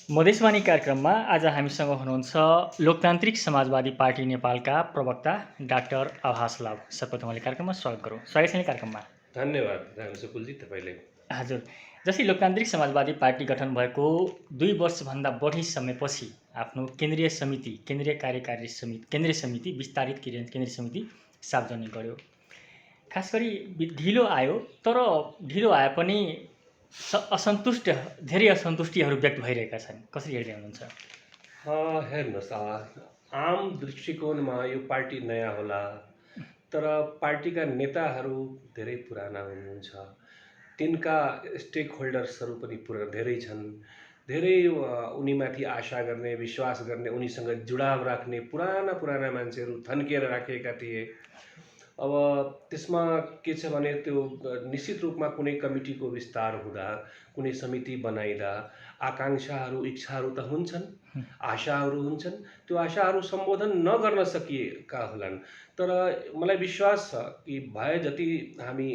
मधेसवाणी कार्यक्रममा आज हामीसँग हुनुहुन्छ लोकतान्त्रिक समाजवादी पार्टी नेपालका प्रवक्ता डाक्टर आभास लाल। सर्वप्रथम मैले कार्यक्रममा स्वागत गरौँ। स्वागत छ कार्यक्रममा। धन्यवाद रामसुकुलजी तपाईँले। हजुर, जस्तै लोकतान्त्रिक समाजवादी पार्टी गठन भएको 2 वर्षभन्दा बढी समयपछि आफ्नो केन्द्रीय समिति विस्तारित केन्द्रीय समिति सार्वजनिक गर्यो। खास गरी ढिलो आयो, तर ढिलो आए पनि धेरै असन्तुष्टिहरू व्यक्त भइरहेका छन्। कसरी हेर्दै हुनुहुन्छ? हेर्नुहोस्, आम दृष्टिकोणमा यो पार्टी नयाँ होला, तर पार्टीका नेताहरू धेरै पुराना हुनुहुन्छ। तिनका स्टेक होल्डर्सहरू पनि धेरै छन्। धेरै उनीमाथि आशा गर्ने, विश्वास गर्ने, उनीसँग जुडाव राख्ने पुराना मान्छेहरू थन्किएर राखेका थिए। अब त्यसमा के छ भने त्यो निश्चित रूपमा कुनै कमिटीको विस्तार हुँदा, कुनै समिति बनाइदा आकाङ्क्षाहरू, इच्छाहरू त हुन्छन्, आशाहरू हुन्छन्। त्यो आशाहरू सम्बोधन नगर्न सकिएका होलान्। तर मलाई विश्वास छ कि भए जति हामी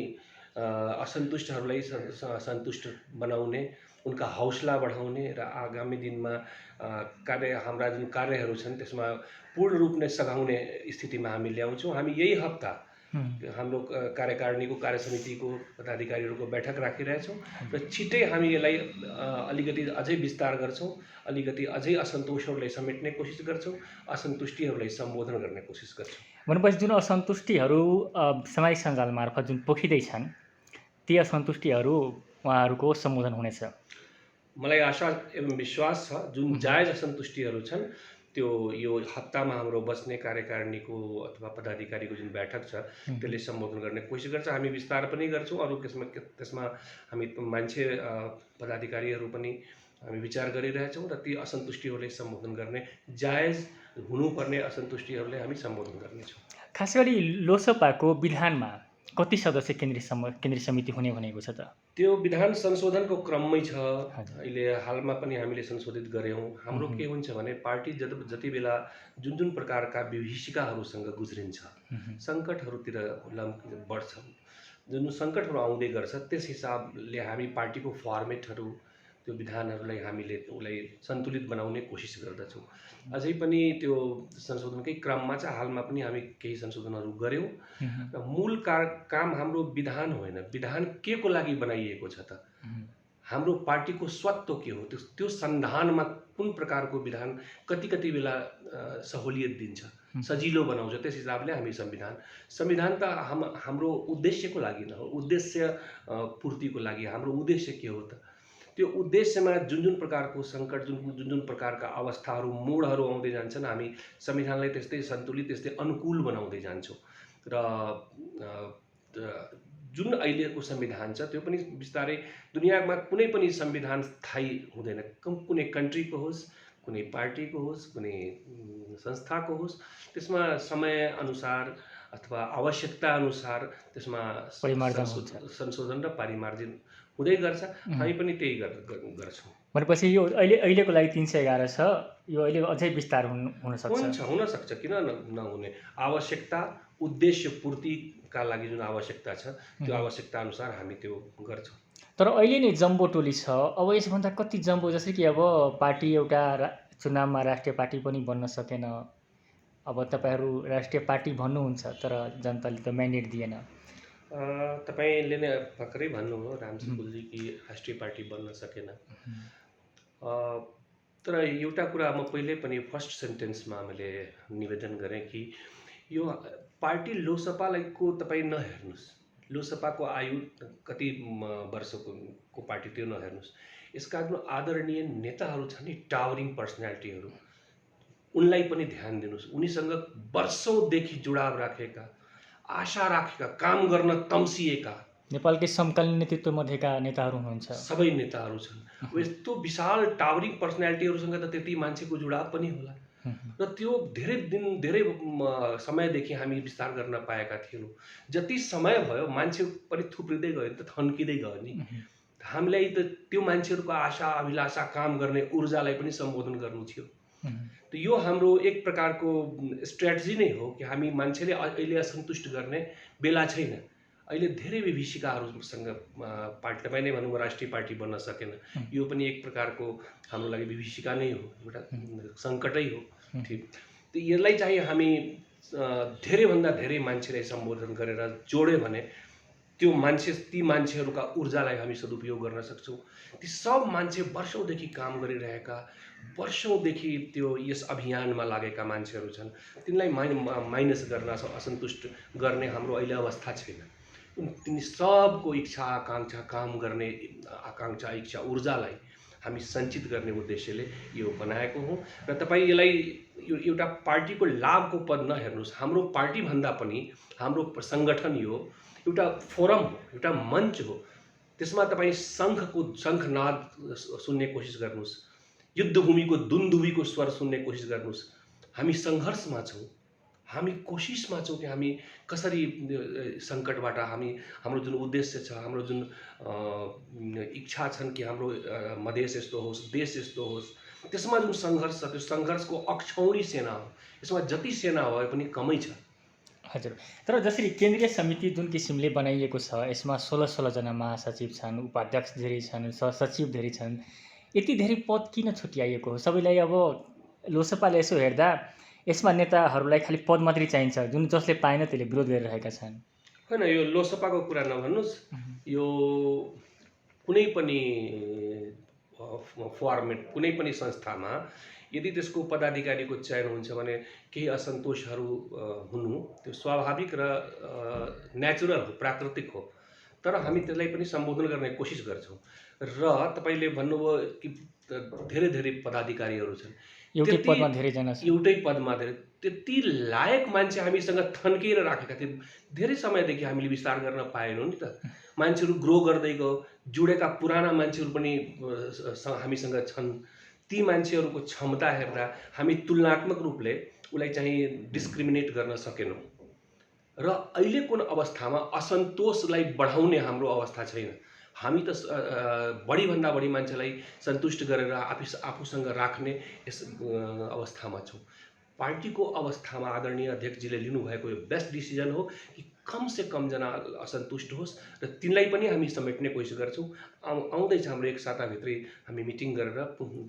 असन्तुष्टहरूलाई सन्तुष्ट बनाउने, उनका हौसला बढाउने र आगामी दिनमा हाम्रा जुन कार्यहरू छन् त्यसमा पूर्ण रूपले सघाउने स्थितिमा हामी ल्याउँछौँ। हामी यही हप्ता हाम्रो कार्यकारिणीको कार्यसमितिको पदाधिकारीहरूको बैठक राखिरहेछौँ र छिट्टै हामी यसलाई अलिकति अझै विस्तार गर्छौँ, अलिकति अझै असन्तोषहरूलाई समेट्ने कोसिस गर्छौँ, असन्तुष्टिहरूलाई सम्बोधन गर्ने कोसिस गर्छौँ। भनेपछि जुन असन्तुष्टिहरू सामाजिक सञ्जाल मार्फत जुन पोखिँदैछन्, ती असन्तुष्टिहरू उहाँहरूको सम्बोधन हुनेछ। मलाई आशा एवं विश्वास छ जुन जायज असन्तुष्टिहरू छन् त्यो यो हप्तामा हाम्रो बस्ने कार्यकारिणीको अथवा पदाधिकारीको जुन बैठक छ त्यसले सम्बोधन गर्ने कोसिस गर्छ। हामी विस्तार पनि गर्छौँ। अरू त्यसमा हामी मान्छे पदाधिकारीहरू पनि हामी विचार गरिरहेछौँ र ती असन्तुष्टिहरूलाई सम्बोधन गर्ने, जायज हुनुपर्ने असन्तुष्टिहरूलाई हामी सम्बोधन गर्नेछौँ। खास गरी लोकसभाको विधानमा कति सदस्य केन्द्रीय समिति हुने भनेको छ त? त्यो विधान संशोधनको क्रममै छ। अहिले हालमा पनि हामीले संशोधित गऱ्यौँ। हाम्रो के हुन्छ भने पार्टी जति बेला जुन प्रकारका विभीषिकाहरूसँग गुज्रिन्छ, सङ्कटहरूतिर बढ्छ, जुन सङ्कटहरू आउँदै गर्छ, त्यस हिसाबले हामी पार्टीको फर्मेटहरू, त्यो विधानहरूलाई हामीले उसलाई सन्तुलित बनाउने कोसिस गर्दछौँ। अझै पनि त्यो संशोधनकै क्रममा छ। हालमा पनि हामी केही संशोधनहरू गऱ्यौँ र मूल काम हाम्रो विधान होइन। विधान के को लागि बनाइएको छ त? हाम्रो पार्टीको स्वत्व के हो, त्यो सन्धानमा कुन प्रकारको विधान कति बेला सहुलियत दिन्छ, सजिलो बनाउँछ, त्यस हिसाबले हामी संविधान त हाम्रो उद्देश्यको लागि न हो, उद्देश्य पूर्तिको लागि। हाम्रो उद्देश्य के हो त? त्यो उद्देश्यमा जुन प्रकारको सङ्कट, जुन प्रकारका अवस्थाहरू, मोडहरू आउँदै जान्छन्, हामी संविधानलाई त्यस्तै सन्तुलित, त्यस्तै अनुकूल बनाउँदै जान्छौँ। र जुन अहिलेको संविधान छ त्यो पनि बिस्तारै दुनियाँमा कुनै पनि संविधान स्थायी हुँदैन। कुनै कन्ट्रीको होस्, कुनै पार्टीको होस्, कुनै संस्थाको होस्, त्यसमा समयअनुसार अथवा आवश्यकता अनुसार त्यसमा संशोधन र परिमार्जन हुँदै गर्छ। हामी पनि त्यही गर्छौँ। भनेपछि यो अहिलेको लागि 311 छ, यो अहिले अझै विस्तार हुन सक्छ। किन नहुने? आवश्यकता, उद्देश्य पूर्तिका लागि जुन आवश्यकता छ त्यो आवश्यकता अनुसार हामी त्यो गर्छौँ। तर अहिले नै जम्बो टोली छ। अब यसभन्दा कति जम्बो, जस्तै कि अब पार्टी एउटा चुनावमा राष्ट्रिय पार्टी पनि बन्न सकेन। अब तपाईँहरू राष्ट्रिय पार्टी भन्नुहुन्छ तर जनताले त म्यान्डेट दिएन। तपाईँले नै भर्खरै भन्नुभयो रामसुकुलजी कि राष्ट्रिय पार्टी बन्न सकेन। तर एउटा कुरा म पहिले पनि फर्स्ट सेन्टेन्समा मैले निवेदन गरेँ कि यो पार्टी लोकसभालाई तपाईँ नहेर्नुहोस्। लोकसभाको आयु कति वर्षको पार्टी त्यो नहेर्नुहोस्। यसका जुन आदरणीय नेताहरू छन् नि, टावरिङ पर्सनालिटीहरू, उनलाई पनि ध्यान दिनुहोस्। उनीसँग वर्षौँदेखि जुडाव राखेका, आशा राखेका, काम गर्न तम्सिएका नेपालकै समकालीन नेतृत्व मध्येका नेताहरू हुनुहुन्छ। सबै नेताहरू छन्। यस्तो विशाल टावरिङ पर्सनालिटीहरूसँग त त्यति मान्छेको जुडाव पनि होला र त्यो धेरै समयदेखि हामी विस्तार गर्न पाएका थियौँ। जति समय भयो मान्छे पनि थुप्रिँदै गयो, त थन्किँदै गयो नि। हामीलाई त त्यो मान्छेहरूको आशा, अभिलाषा, काम गर्ने ऊर्जालाई पनि सम्बोधन गर्नु थियो। त यो हाम्रो एक प्रकारको स्ट्र्याटेजी नै हो कि हामी मान्छेले अहिले असन्तुष्ट गर्ने बेला छैन। अहिले धेरै विभीषिकाहरूसँग पार्टी तपाईँ नै भनौँ राष्ट्रिय पार्टी बन्न सकेन। यो पनि एक प्रकारको हाम्रो लागि विभीषिका नै हो, एउटा सङ्कटै हो। ठिक, त यसलाई चाहिँ हामी धेरैभन्दा धेरै मान्छेलाई सम्बोधन गरेर जोड्यो भने त्यो ती मान्छेहरूका ऊर्जालाई हामी सदुपयोग गर्न सक्छौँ। ती सब मान्छे वर्षौँदेखि काम गरिरहेका, वर्षौँदेखि त्यो यस अभियानमा लागेका मान्छेहरू छन्। तिनलाई माइनस गर्न असन्तुष्ट गर्ने हाम्रो अहिले अवस्था छैन। तिनी सबको इच्छा आकाङ्क्षा, काम गर्ने आकाङ्क्षा, इच्छा, ऊर्जालाई हामी सञ्चित गर्ने उद्देश्यले यो बनाएको हौँ। र तपाईँ यसलाई एउटा पार्टीको लाभको पद नहेर्नुहोस्। हाम्रो पार्टीभन्दा पनि हाम्रो सङ्गठन यो एउटा फोरम हो, एउटा मञ्च हो। त्यसमा तपाईँ शङ्खनाद सुन्ने कोसिस गर्नुहोस्, युद्धभूमिको दुन्दुभीको स्वर सुन्ने कोसिस गर्नुहोस्। हामी सङ्घर्षमा छौँ, हामी कोसिसमा छौँ कि हामी कसरी सङ्कटबाट हाम्रो जुन उद्देश्य छ, हाम्रो जुन इच्छा छन् कि हाम्रो मधेस यस्तो होस्, देश यस्तो होस्, त्यसमा जुन सङ्घर्ष छ, त्यो सङ्घर्षको अक्षौणी सेना हो। यसमा जति सेना भए पनि कमै छ। हजुर, तर जसरी केन्द्रीय समिति जुन किसिमले बनाइएको छ, यसमा 16 जना महासचिव छन्, उपाध्यक्ष धेरै छन्, सहसचिव धेरै छन्। यति धेरै पद किन छुट्याइएको हो? सबैलाई अब लोकसभाले यसो हेर्दा यसमा नेताहरूलाई खालि पद मात्रै चाहिन्छ, जुन जसले पाएन त्यसले विरोध गरिरहेका छन्। होइन, यो लोकसभाको कुरा नभन्नुहोस्, यो कुनै पनि फर्मेट, कुनै पनि संस्थामा यदि त्यसको पदाधिकारीको चयन हुन्छ भने केही असन्तोषहरू हुनु त्यो स्वाभाविक र नेचुरल हो, प्राकृतिक हो। तर हामी त्यसलाई पनि सम्बोधन गर्ने कोसिस गर्छौँ। र तपाईँले भन्नुभयो कि धेरै धेरै पदाधिकारीहरू छन्, एउटै पदमा धेरैजना छन्, एउटै पदमा धेरै, त्यति लायक मान्छे हामीसँग थन्किएर राखेका थियौँ। धेरै समयदेखि हामीले विस्तार गर्न पाएनौँ नि त। मान्छेहरू ग्रो गर्दै गयो, जुडेका पुराना मान्छेहरू पनि हामीसँग छन्। ती मान्छेहरूको क्षमता हेर्दा हामी तुलनात्मक रूपले उसलाई चाहिँ डिस्क्रिमिनेट गर्न सकेनौँ। र अहिलेको अवस्थामा असन्तोषलाई बढाउने हाम्रो अवस्था छैन। हामी त बढीभन्दा बढी मान्छेलाई सन्तुष्ट गरेर आफूसँग राख्ने यस अवस्थामा छौँ। पार्टीको अवस्थामा आदरणीय अध्यक्षजीले लिनुभएको यो बेस्ट डिसिजन हो कि कम से कम जना असन्तुष्ट होस् र तिनलाई पनि हामी समेट्ने कोसिस गर्छौँ। आउँदैछ हाम्रो एक साताभित्रै हामी मिटिङ गरेर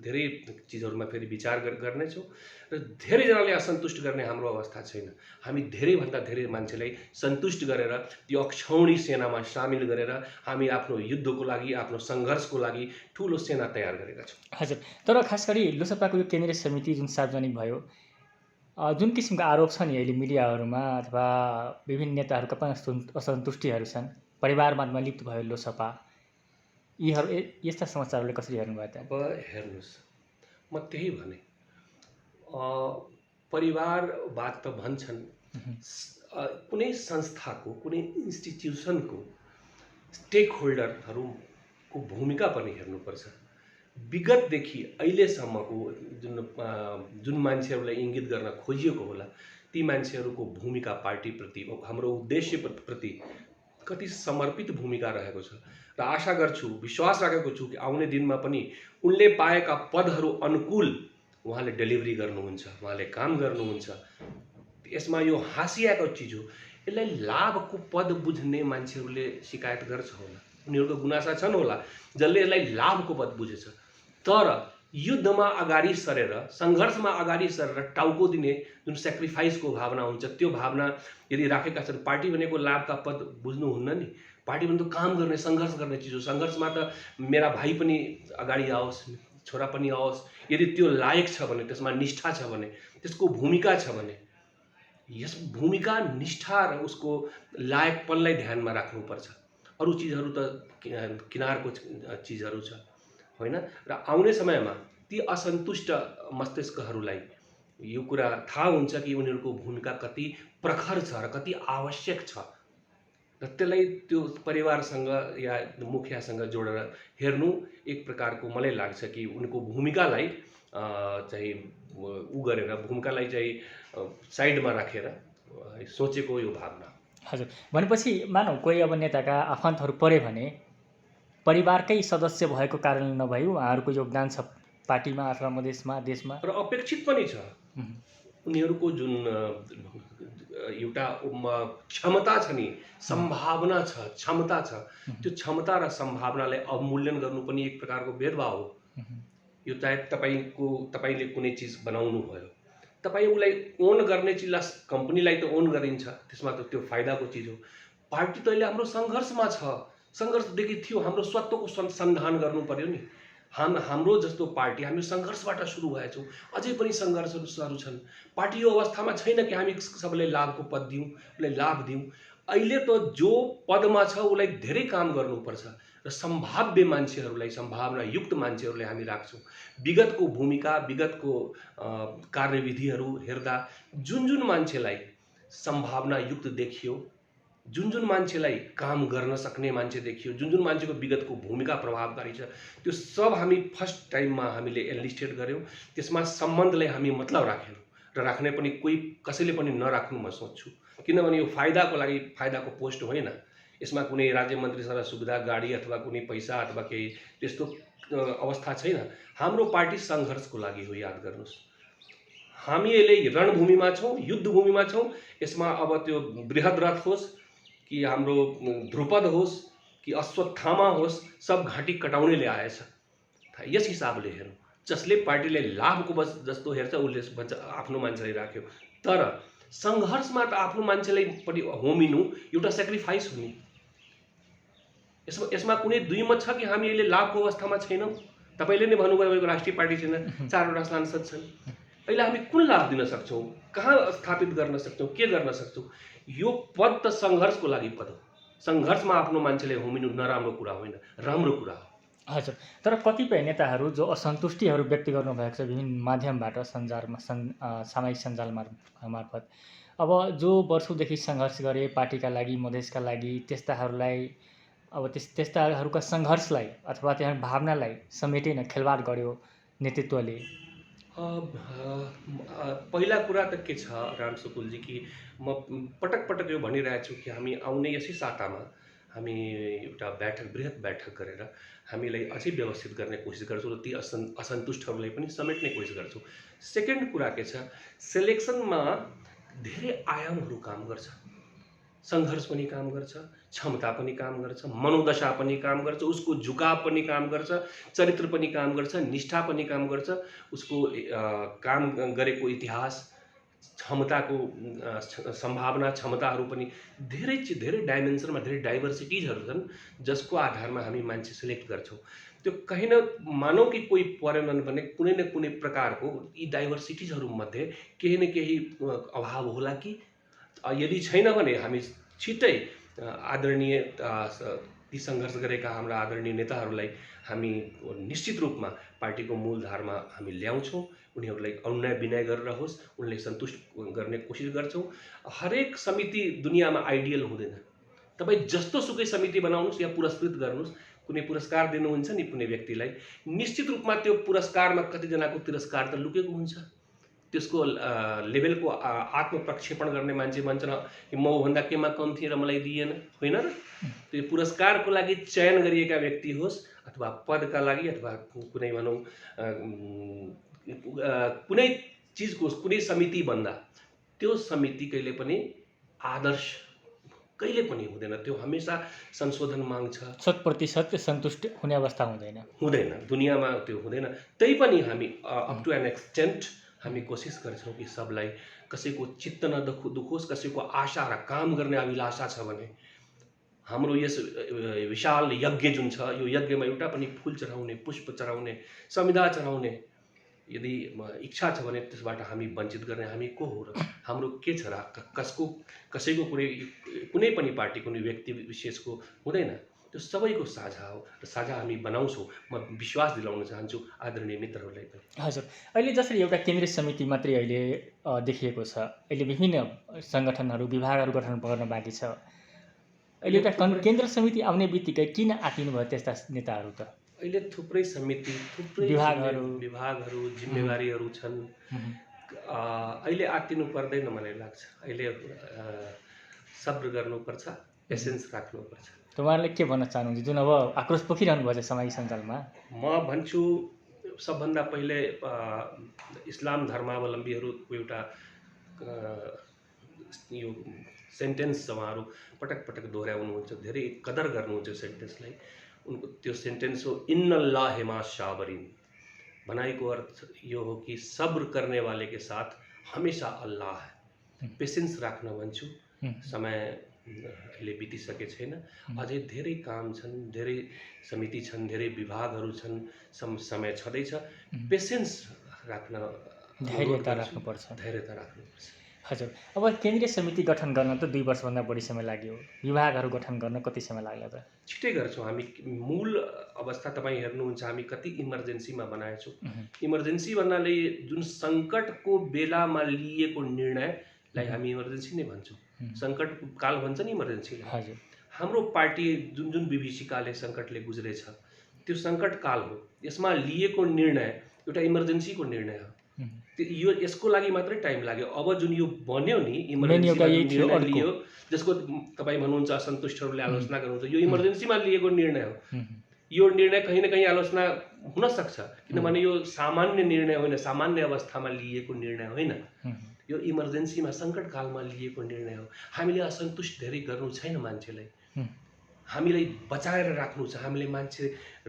धेरै चिजहरूमा फेरि विचार गर्नेछौँ र धेरैजनाले असन्तुष्ट गर्ने हाम्रो अवस्था छैन। हामी धेरैभन्दा धेरै मान्छेलाई सन्तुष्ट गरेर त्यो अक्षौणी सेनामा सामेल गरेर हामी आफ्नो युद्धको लागि, आफ्नो सङ्घर्षको लागि ठुलो सेना तयार गरेका छौँ। हजुर, तर खास गरी लोकसभाको यो केन्द्रीय समिति जुन सार्वजनिक भयो, जुन किसिमका आरोप छन् अहिले मिडियाहरूमा अथवा विभिन्न नेताहरूका पनि असन्तुष्टिहरू छन्, परिवारवादमा लिप्त भयो लोकसभा, यस्ता समाचारहरूले कसरी हेर्नुभयो त? अब हेर्नुहोस्, म त्यही भने परिवारवाद त भन्छन्, कुनै संस्थाको, कुनै इन्स्टिट्युसनको स्टेक होल्डरहरूको भूमिका पनि हेर्नुपर्छ। विगतदेखि अहिलेसम्मको जुन मान्छेहरूलाई इङ्गित गर्न खोजिएको होला, ती मान्छेहरूको भूमिका पार्टीप्रति, हाम्रो उद्देश्यप्रति कति समर्पित भूमिका रहेको छ। र आशा गर्छु, विश्वास राखेको छु कि आउने दिनमा पनि उनले पाएका पदहरू अनुकूल उहाँले डेलिभरी गर्नुहुन्छ, उहाँले काम गर्नुहुन्छ। यसमा यो हाँसिएको चिज हो। यसलाई लाभको पद बुझ्ने मान्छेहरूले शिकायत गर्छ होला, उनीहरूको गुनासा छन् होला, जसले यसलाई लाभको पद बुझेछ। तर युद्धमा अगाडि सरेर, सङ्घर्षमा अगाडि सरेर टाउको दिने जुन सेक्रिफाइसको भावना हुन्छ, त्यो भावना यदि राखेका छन्, पार्टी भनेको लाभका पद बुझ्नुहुन्न नि। पार्टी भनेको काम गर्ने, सङ्घर्ष गर्ने चिज हो। सङ्घर्षमा त मेरा भाइ पनि अगाडि आओस्, छोरा पनि आओस्, यदि त्यो लायक छ भने, त्यसमा निष्ठा छ भने, त्यसको भूमिका छ भने, यस भूमिका, निष्ठा र उसको लायकपनलाई ध्यानमा राख्नुपर्छ। अरू चिजहरू त किनारको चिजहरू छ, होइन? र आउने समयमा ती असन्तुष्ट मस्तिष्कहरूलाई यो कुरा थाहा हुन्छ कि उनीहरूको भूमिका कति प्रखर छ र कति आवश्यक छ। र त्यसलाई त्यो परिवारसँग या मुखियासँग जोडेर हेर्नु एक प्रकारको मलाई लाग्छ कि उनको भूमिकालाई चाहिँ गरेर, भूमिकालाई चाहिँ साइडमा राखेर सोचेको यो भावना। हजुर, भनेपछि मानौ कोही अब नेताका आफन्तहरू परे भने परिवारकै सदस्य भएको कारण नभई उहाँहरूको योगदान छ पार्टीमा अथवा मधेसमा, देशमा, र अपेक्षित पनि छ। उनीहरूको जुन एउटा क्षमता छ नि, सम्भावना छ, क्षमता छ, त्यो क्षमता र सम्भावनालाई अवमूल्यन गर्नु पनि एक प्रकारको भेदभाव हो। यो चाहे तपाईँले कुनै चिज बनाउनु भयो, तपाईँ उसलाई ओन गर्ने चिजलाई, कम्पनीलाई त ओन गरिन्छ, त्यसमा त त्यो फाइदाको चिज हो। पार्टी त अहिले हाम्रो सङ्घर्षमा छ, सङ्घर्षदेखि थियो, हाम्रो स्वत्वको सन्धान गर्नु पर्यो नि। हाम्रो जस्तो पार्टी हामी सङ्घर्षबाट सुरु भएछौँ, अझै पनि सङ्घर्षहरू छन्। पार्टी यो अवस्थामा छैन कि हामी सबैलाई लाभको पद दिउँ, उसलाई लाभ दिउँ। अहिले त जो पदमा छ उसलाई धेरै काम गर्नुपर्छ र सम्भाव्य मान्छेहरूलाई, सम्भावनायुक्त मान्छेहरूलाई हामी राख्छौँ। विगतको भूमिका, विगतको कार्यविधिहरू हेर्दा जुन मान्छेलाई सम्भावनायुक्त देखियो, जुन मान्छेलाई काम गर्न सक्ने मान्छे देखियो, जुन मान्छेको विगतको भूमिका प्रभावकारी छ, त्यो सब हामी फर्स्ट टाइममा हामीले एनलिस्टेड गऱ्यौँ। त्यसमा सम्बन्धलाई हामी मतलब राखेनौँ र राख्ने पनि कसैले पनि नराख्नु म सोच्छु। किनभने यो फाइदाको लागि, फाइदाको पोस्ट होइन। यसमा कुनै राज्य मन्त्रीसँग सुविधा, गाडी अथवा कुनै पैसा अथवा केही त्यस्तो अवस्था छैन। हाम्रो पार्टी सङ्घर्षको लागि हो, याद गर्नुहोस्। हामी अहिले रणभूमिमा छौँ, युद्धभूमिमा छौँ। यसमा अब त्यो बृहद रथ होस् कि हाम्रो ध्रुपद होस् कि अश्वत्थामा होस्, सब घाँटी कटाउनेले आएछ। यस हिसाबले हेरौँ, जसले पार्टीले लाभको बस जस्तो हेर्छ उसले भन्छ आफ्नो मान्छेलाई राख्यो। तर सङ्घर्षमा त आफ्नो मान्छेलाई पनि होमिनु एउटा सेक्रिफाइस हो नि। यसमा कुनै दुई मत छ कि हामी अहिले लाभको अवस्थामा छैनौँ? तपाईँले नै भन्नुभयो राष्ट्रिय पार्टी छैन, 4वटा सांसद छन्। अहिले हामी कुन लाभ दिन सक्छौँ, कहाँ स्थापित गर्न सक्छौँ, के गर्न सक्छौँ? यो पद त सङ्घर्षको लागि पद हो। सङ्घर्षमा आफ्नो मान्छेले होमिनु नराम्रो कुरा होइन, राम्रो कुरा हो। हजुर, तर कतिपय नेताहरू जो असन्तुष्टिहरू व्यक्त गर्नुभएको छ विभिन्न माध्यमबाट, सामाजिक सञ्जाल मार्फत, अब जो वर्षौँदेखि सङ्घर्ष गरे पार्टीका लागि, मधेसका लागि, त्यस्ताहरूलाई अब त्यस्ताहरूका सङ्घर्षलाई अथवा त्यहाँ भावनालाई समेटेन, खेलवाड गर्यो नेतृत्वले। पहिला कुरा त के छ राम सुकुलजी, कि म पटक यो भनिरहेको छु कि हामी आउने यसै सातामा हामी एउटा बृहत बैठक गरेर हामीलाई अझै व्यवस्थित गर्ने कोसिस गर्छौँ र ती असन्तुष्टहरूलाई पनि समेट्ने कोसिस गर्छौँ। सेकेन्ड कुरा के छ, सेलेक्सनमा धेरै आयामहरू काम गर्छ। सङ्घर्ष पनि काम गर्छ, क्षमता पनि काम गर्छ, मनोदशा पनि काम गर्छ, उसको झुकाव पनि काम गर्छ, चरित्र पनि काम गर्छ, निष्ठा पनि काम गर्छ, उसको काम गरेको इतिहास, क्षमताको सम्भावना, क्षमताहरू पनि धेरै डाइमेन्सनमा धेरै डाइभर्सिटिजहरू छन्, जसको आधारमा हामी मान्छे सिलेक्ट गर्छौँ। त्यो कहीँ न मानौँ कि कोही परेनन् भने कुनै न कुनै प्रकारको यी डाइभर्सिटिजहरूमध्ये केही न केही अभाव होला कि। यदि छैन भने हामी छिट्टै आदरणीय ती सङ्घर्ष गरेका हाम्रा आदरणीय नेताहरूलाई हामी निश्चित रूपमा पार्टीको मूलधारमा हामी ल्याउँछौँ। उनीहरूलाई अनुनय विनय गरेर होस्, उनले सन्तुष्ट गर्ने कोसिस गर्छौँ। हरेक समिति दुनियाँमा आइडियल हुँदैन। तपाईँ जस्तो सुकै समिति बनाउनुहोस् या पुरस्कृत गर्नुहोस्, कुनै पुरस्कार दिनुहुन्छ नि कुनै व्यक्तिलाई, निश्चित रूपमा त्यो पुरस्कारमा कतिजनाको तिरस्कार त लुकेको हुन्छ। त्यसको लेभलको आत्मप्रक्षेपण गर्ने मान्छे भन्छन् कि म भन्दा केमा कम थिएँ र मलाई दिएन, होइन र? त्यो पुरस्कारको लागि चयन गरिएका व्यक्ति होस् अथवा पदका लागि अथवा कुनै भनौँ कुनै चिजको कुनै समिति भन्दा त्यो समिति कहिले पनि आदर्श कहिले पनि हुँदैन। त्यो हमेसा संशोधन माग्छ। 100% सन्तुष्ट हुने अवस्था हुँदैन, दुनियाँमा त्यो हुँदैन। त्यही पनि हामी अप टु एन एक्सटेन्ट हामी कोसिस गर्छौँ कि सबलाई, कसैको चित्त नदुखोस्, कसैको आशा र काम गर्ने अभिलाषा छ भने हाम्रो यस विशाल यज्ञ जुन छ, यो यज्ञमा एउटा पनि फुल चढाउने, पुष्प चढाउने, संविधा चढाउने यदि इच्छा छ भने त्यसबाट हामी वञ्चित गर्ने हामी को हो र? हाम्रो के छ र? कसैको कुनै पनि पार्टी, कुनै व्यक्ति विशेषको हुँदैन। त्यो सबैको साझा हो र साझा हामी बनाउँछौँ। म विश्वास दिलाउन चाहन्छु आदरणीय मित्रहरूलाई पनि। हजुर, अहिले जसरी एउटा केन्द्रीय समिति मात्रै अहिले देखिएको छ, अहिले विभिन्न सङ्गठनहरू, विभागहरू गठन गर्न बाँकी छ। अहिले एउटा केन्द्र समिति आउने बित्तिकै किन आतिनु भयो त्यस्ता नेताहरू त? अहिले थुप्रै समिति, थुप्रै विभागहरू, जिम्मेवारीहरू छन्। अहिले आतिनु पर्दैन मलाई लाग्छ। अहिले सब्र गर्नुपर्छ, पेसेन्स राख्नुपर्छ। तपाईँहरूले के भन्न चाहनुहुन्छ जुन अब आक्रोश पोखिरहनु भएको छ सामाजिक सञ्जालमा? म भन्छु सबभन्दा पहिले इस्लाम धर्मावलम्बीहरूको एउटा यो सेन्टेन्स उहाँहरू पटक पटक दोहोऱ्याउनुहुन्छ, धेरै कदर गर्नुहुन्छ सेन्टेन्सलाई। उनको त्यो सेन्टेन्स हो इन्नल्लाह मा साबरिन। भनाइको अर्थ यो हो कि सब्र करने वाले के साथ हमेशा अल्लाह है। पेसेन्स राख्न भन्छु। समय अहिले बितिसके छैन, अझै धेरै काम छन्, धेरै समिति छन्, धेरै विभागहरू छन्, समय छँदैछ। पेसेन्स राख्न धैर्यता राख्नुपर्छ। धैर्यता राख्नुपर्छ। हजुर, अब केन्द्रीय समिति गठन गर्न त 2 वर्षभन्दा बढी समय लाग्यो। विभागहरू गठन गर्न कति समय लाग्ला त? छिट्टै गर्छौँ हामी। मूल अवस्था तपाईँ हेर्नुहुन्छ, हामी कति इमर्जेन्सीमा बनाएछौँ। इमर्जेन्सी भन्नाले जुन सङ्कटको बेलामा लिएको निर्णयलाई हामी इमर्जेन्सी नै भन्छौँ। सङ्कट काल भन्छ नि इमर्जेन्सीलाई। हजुर, हाम्रो पार्टी जुन जुन विभीषिकाले सङ्कटले गुज्रेछ त्यो सङ्कट काल हो। यसमा लिएको निर्णय एउटा इमर्जेन्सीको निर्णय हो। यो यसको लागि मात्रै टाइम लाग्यो। अब जुन यो बन्यो नि इमर्जेन्सीमा जुन निर्णय लियो, जसको तपाईँ भन्नुहुन्छ असन्तुष्टहरूले आलोचना गर्नुहुन्छ, यो इमर्जेन्सीमा लिएको निर्णय हो। यो निर्णय कहीँ न कहीँ आलोचना हुन सक्छ, किनभने यो सामान्य निर्णय होइन, सामान्य अवस्थामा लिएको निर्णय होइन। यो इमर्जेन्सीमा सङ्कटकालमा लिएको निर्णय हो। हामीले असन्तुष्ट धेरै गर्नु छैन मान्छेलाई, हामीलाई बचाएर राख्नु छ, हामीले मान्छे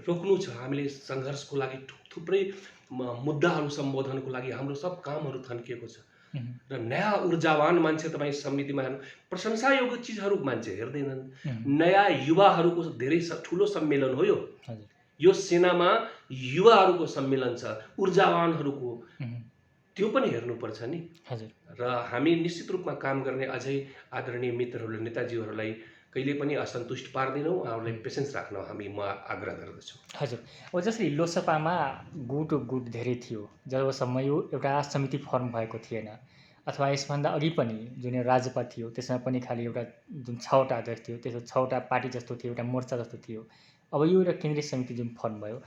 रोक्नु छ, हामीले सङ्घर्षको लागि थुप्रै मुद्दाहरू सम्बोधनको लागि हाम्रो सब कामहरू थन्किएको छ। र नयाँ ऊर्जावान मान्छे तपाईँ समितिमा हेर्नु, प्रशंसायोग्य चिजहरू मान्छे हेर्दैनन्। नयाँ युवाहरूको धेरै ठुलो सम्मेलन हो यो। यो सेनामा युवाहरूको सम्मेलन छ, ऊर्जावानहरूको, त्यो पनि हेर्नुपर्छ नि। र हामी निश्चित रूपमा काम गर्ने अझै आदरणीय मित्रहरूले, नेताजीहरूलाई कहिले पनि असन्तुष्ट पार्दैनौँ। उहाँहरूलाई पेसेन्स राख्न म आग्रह गर्दछु। हजुर, अब जसरी लोकसभामा गुट धेरै थियो जबसम्म यो एउटा समिति फर्म भएको थिएन, अथवा यसभन्दा अघि पनि जुन राजपा थियो त्यसमा पनि खालि एउटा जुन 6वटा अध्यक्ष थियो, त्यसो 6वटा पार्टी जस्तो थियो, एउटा मोर्चा जस्तो थियो। अब यो एउटा केन्द्रीय समिति जुन फर्म भयो,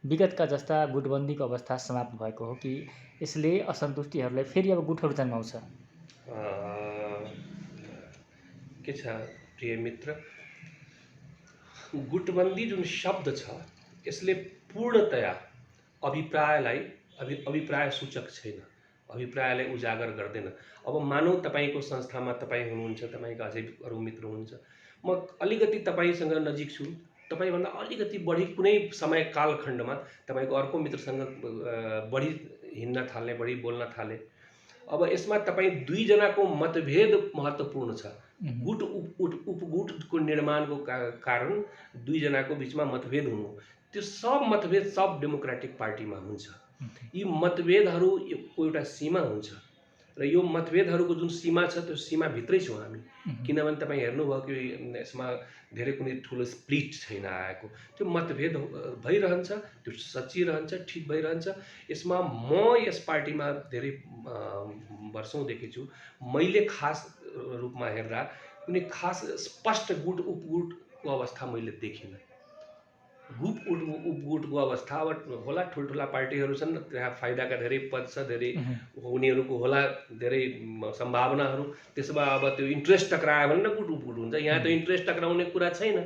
विगतका जस्ता गुटबन्दीको अवस्था समाप्त भएको हो कि यसले असन्तुष्टिहरूलाई फेरि अब गुटहरू जन्माउँछ? के छ प्रिय मित्र, गुटबन्दी जुन शब्द छ यसले पूर्णतया अभिप्राय सूचक छैन, अभिप्रायलाई उजागर गर्दैन। अब मानौ तपाईँको संस्थामा तपाईँ हुनुहुन्छ, तपाईँका अझै अरू मित्र हुनुहुन्छ, म अलिकति तपाईँसँग नजिक छु, तपाईँभन्दा अलिकति बढी कुनै समय कालखण्डमा तपाईँको अर्को मित्रसँग बढी हिँड्न थाल्ने, बढी बोल्न थाले। अब यसमा तपाईँ 2 जनाको मतभेद महत्त्वपूर्ण छ। गुट उपगुटको निर्माणको कारण 2 जनाको बिचमा मतभेद हुनु, त्यो सब मतभेद सब डेमोक्रेटिक पार्टीमा हुन्छ। यी मतभेदहरूको एउटा सीमा हुन्छ र यो मतभेदहरूको जुन सीमा छ त्यो सीमाभित्रै छौँ हामी। किनभने तपाईँ हेर्नुभयो कि यसमा धेरै कुनै ठुलो स्प्लिट छैन आएको, त्यो मतभेद भइरहन्छ, त्यो सचिरहन्छ, ठिक भइरहन्छ। यसमा म यस पार्टीमा धेरै वर्षौँदेखि छु। मैले खास रूपमा हेर्दा कुनै खास स्पष्ट गुट उपगुटको अवस्था मैले देखिनँ। गुट उपगुटको अवस्था अब होला, ठुल्ठुला पार्टीहरू छन्, त्यहाँ फाइदाका धेरै पद छ, धेरै उनीहरूको होला धेरै सम्भावनाहरू। त्यसो भए अब त्यो इन्ट्रेस्ट टक्रायो भने न गुट उपगुट हुन्छ। यहाँ त इन्ट्रेस्ट टक्राउने कुरा छैन,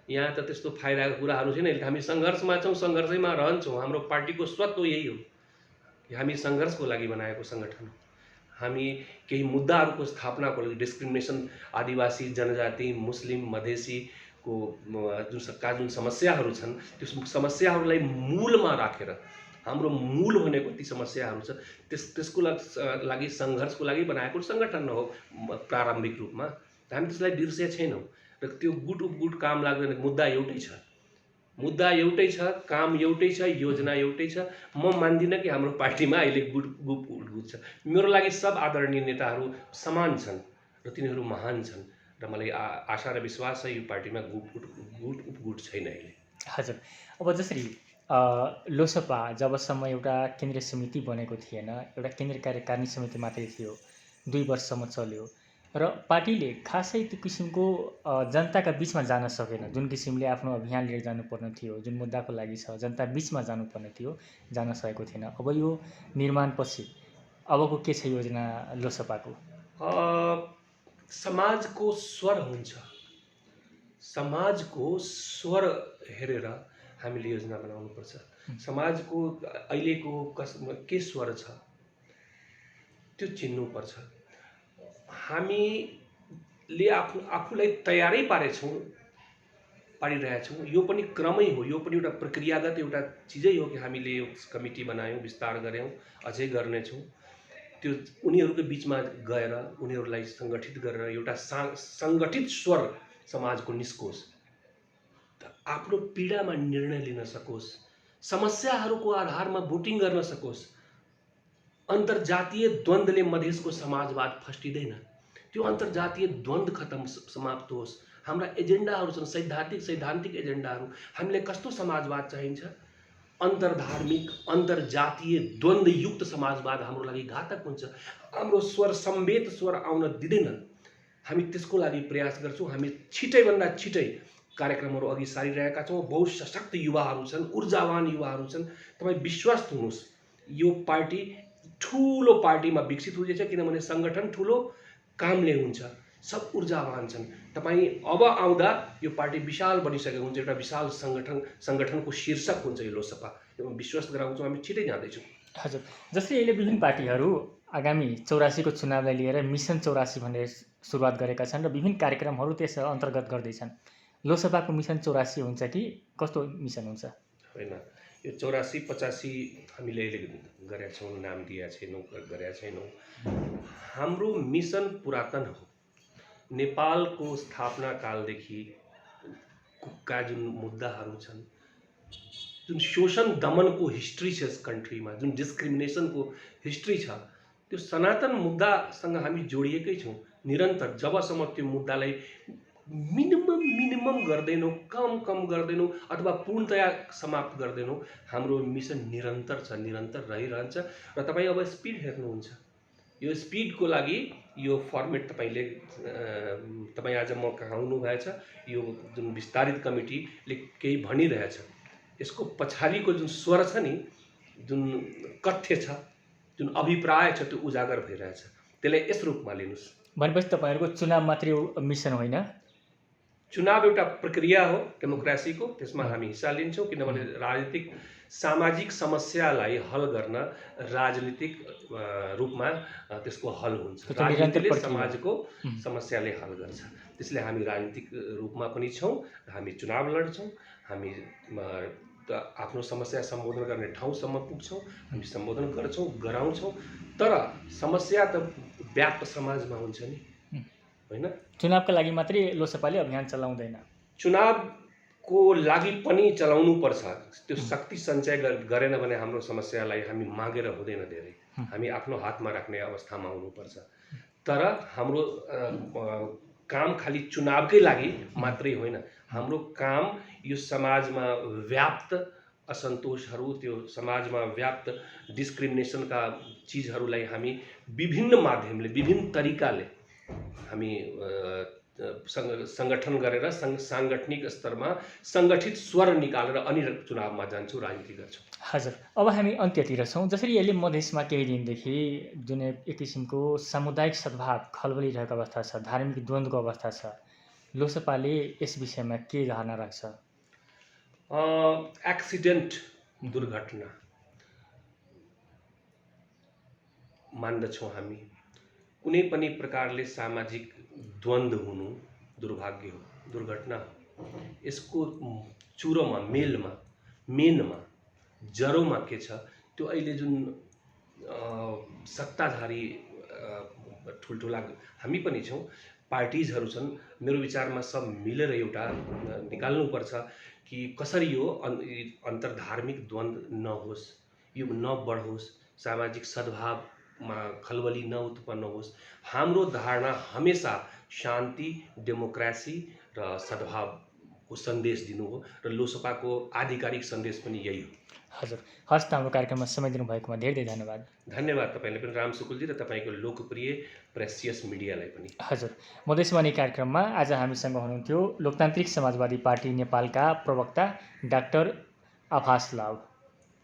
यहाँ त त्यस्तो फाइदाको कुराहरू छैन। हामी सङ्घर्षमा छौँ, सङ्घर्षमा रहन्छौँ। हाम्रो पार्टीको स्वत्व यही हो कि हामी सङ्घर्षको लागि बनाएको सङ्गठन हो। हामी केही मुद्दाहरूको स्थापनाको लागि, डिस्क्रिमिनेसन, आदिवासी जनजाति, मुस्लिम, मधेसीको जुन समस्याहरू छन् त्यो समस्याहरूलाई मूलमा राखेर, हाम्रो मूल भनेको ती समस्याहरू छ, त्यसको लागि सङ्घर्षको लागि बनाएको सङ्गठन हो प्रारम्भिक रूपमा। हामी त्यसलाई बिर्सेका छैनौँ र त्यो गुट उपगुट काम लाग्दैन। मुद्दा एउटै छ, मुद्दा एउटै छ, काम एउटै छ, योजना एउटै छ। म मान्दिनँ कि हाम्रो पार्टीमा अहिले गुट उपगुट छ। मेरो लागि सब आदरणीय नेताहरू समान छन् र तिनीहरू महान छन् र मलाई आशा र विश्वास छ यो पार्टीमा गुट उपगुट छैन अहिले। हजुर, अब जसरी लोकसभा जबसम्म एउटा केन्द्रीय समिति बनेको थिएन, एउटा केन्द्रीय कार्यकारिणी समिति मात्रै थियो, 2 वर्षसम्म चल्यो र पार्टीले खासै त्यो किसिमको जनताका बिचमा जान सकेन। जुन किसिमले आफ्नो अभियान लिएर जानुपर्ने थियो, जुन मुद्दाको लागि छ जनता बिचमा जानुपर्ने थियो, जान सकेको थिएन। अब यो निर्माणपछि अबको के छ योजना लोकसभाको? समाजको स्वर हुन्छ, समाजको स्वर हेरेर हामीले योजना बनाउनुपर्छ। समाजको अहिलेको के स्वर छ त्यो चिन्नुपर्छ। हामीले आफूलाई तयारै पारिरहेका छौँ। यो पनि क्रमै हो, यो पनि एउटा प्रक्रियागत एउटा चिजै हो कि हामीले यो कमिटी बनायौँ, विस्तार गऱ्यौँ, अझै गर्नेछौँ। त्यो उनीहरूको बिचमा गएर उनीहरूलाई सङ्गठित गरेर एउटा सङ्गठित स्वर समाजको निस्कोस्, आफ्नो पीडामा निर्णय लिन सकोस्, समस्याहरूको आधारमा भोटिङ गर्न सकोस्। अन्तर्जातीय द्वन्द्वले मधेसको समाजवाद फस्टिँदैन। त्यो अन्तर्जातीय द्वन्द्व समाप्त होस्। हाम्रा एजेन्डाहरू छन्, सैद्धान्तिक एजेन्डाहरू। हामीलाई कस्तो समाजवाद चाहिन्छ? अन्तर्धार्मिक, अन्तर्जातीय द्वन्द्वयुक्त समाजवाद हाम्रो लागि घातक हुन्छ। हाम्रो स्वर सम्वेत स्वर आउन दिँदैन। हामी त्यसको लागि प्रयास गर्छौँ। हामी छिटैभन्दा छिटै कार्यक्रमहरू अघि सारिरहेका छौँ। बहुत सशक्त युवाहरू छन्, ऊर्जावान युवाहरू छन्। तपाईँ विश्वस्त हुनुहोस्, यो पार्टी ठुलो पार्टीमा विकसित हुँदैछ, किनभने सङ्गठन ठुलो कामले हुन्छ। सब ऊर्जावान छन्। तपाईँ अब आउँदा यो पार्टी विशाल बनिसकेको हुन्छ, एउटा विशाल सङ्गठनको शीर्षक हुन्छ यो लोकसभा। विश्वास गराउँछौँ, हामी छिटै जाँदैछौँ। हजुर, जस्तै अहिले विभिन्न पार्टीहरू आगामी 84 को चुनावलाई लिएर मिसन 84 भनेर सुरुवात गरेका छन् र विभिन्न कार्यक्रमहरू त्यस अन्तर्गत गर्दैछन्। लोकसभाको मिसन 84 हुन्छ कि कस्तो मिसन हुन्छ? होइन, यो 84-85 हामीले अहिले गरेका छौँ, नाम दिएका छैनौँ, गरेका छैनौँ। हाम्रो मिसन पुरातन हो। नेपालको स्थापना कालदेखिका जुन मुद्दाहरू छन्, जुन शोषण दमनको हिस्ट्री छ यस कन्ट्रीमा, जुन डिस्क्रिमिनेसनको हिस्ट्री छ, त्यो सनातन मुद्दासँग हामी जोडिएकै छौँ। निरन्तर जबसम्म त्यो मुद्दालाई मिनिमम गर्दैनौँ, कम गर्दैनौँ अथवा पूर्णतया समाप्त गर्दैनौँ, हाम्रो मिसन निरन्तर छ, निरन्तर रहिरहन्छ। र तपाईँ अब स्पिड हेर्नुहुन्छ। यो स्पिडको लागि यो फर्मेट तपाईँ आज म कहाँ आउनुभएछ, यो जुन विस्तारित कमिटीले केही भनिरहेछ, यसको पछाडिको जुन स्वर छ नि, जुन कथ्य छ, जुन अभिप्राय छ, त्यो उजागर भइरहेछ। त्यसलाई यस रूपमा लिनुहोस्। भनेपछि तपाईँहरूको चुनाव मात्रै मिसन होइन? चुनाव एउटा प्रक्रिया हो डेमोक्रेसीको, त्यसमा हामी हिस्सा लिन्छौँ। किनभने राजनीतिक सामाजिक समस्यालाई हल गर्न राजनीतिक रूपमा त्यसको हल हुन्छ। राजनीतिले समाजको समस्याले हल गर्छ। त्यसले हामी राजनीतिक रूपमा पनि छौँ, हामी चुनाव लड्छौँ, हामी आफ्नो समस्या सम्बोधन गर्ने ठाउँसम्म पुग्छौँ, हामी सम्बोधन गर्छौँ, गराउँछौँ। तर समस्या त व्याप्त समाजमा हुन्छ नि, होइन? चुनावका लागि मात्रै लोकसभाले अभियान चलाउँदैन। चुनावको लागि पनि चलाउनु पर्छ। त्यो शक्ति सञ्चय गरेन भने हाम्रो समस्यालाई हामी मागेर हुँदैन। धेरै हामी आफ्नो हातमा राख्ने अवस्थामा आउनुपर्छ। तर हाम्रो काम खालि चुनावकै लागि मात्रै होइन। हाम्रो काम यो समाजमा व्याप्त असन्तोषहरू, त्यो समाजमा व्याप्त डिस्क्रिमिनेसनका चिजहरूलाई हामी विभिन्न माध्यमले, विभिन्न तरिकाले हामी सङ्गठन गरेर साङ्गठनिक स्तरमा सङ्गठित स्वर निकालेर अनि चुनावमा जान्छौँ, राजनीति गर्छौँ। हजुर, अब हामी अन्त्यतिर छौँ। जसरी अहिले मधेसमा केही दिनदेखि जुन एक किसिमको सामुदायिक सद्भाव खलबलिरहेको अवस्था छ, धार्मिक द्वन्द्वको अवस्था छ, लोकसभाले यस विषयमा के धारणा राख्छ? एक्सिडेन्ट, दुर्घटना मान्दछौँ हामी। कुनै पनि प्रकारले सामाजिक द्वन्द्व हुनु दुर्भाग्य हो, दुर्घटना हो। यसको चुरोमा, मेनमा, जरोमा के छ, त्यो अहिले जुन सत्ताधारी ठुल्ठुला हामी पनि छौँ, पार्टिजहरू छन्। मेरो विचारमा सब मिलेर एउटा निकाल्नुपर्छ कि कसरी यो अन्तर्धार्मिक द्वन्द्व नहोस्, यो नबढोस्, सामाजिक सद्भावमा खलबली नउत्पन्न होस्। हाम्रो धारणा हमेसा शान्ति, डेमोक्रेसी र सद्भावको सन्देश दिनु हो र लोकसभाको आधिकारिक सन्देश पनि यही हो। हजुर, हस्, हाम्रो कार्यक्रममा समय दिनुभएकोमा धेरै धन्यवाद। धन्यवाद तपाईँले पनि, राम सुकुलजी, र तपाईँको लोकप्रिय प्रेसियस मिडियालाई पनि। हजुर, मधेसवाणी कार्यक्रममा आज हामीसँग हुनुहुन्थ्यो लोकतान्त्रिक समाजवादी पार्टी नेपालका प्रवक्ता डाक्टर आभास लाव।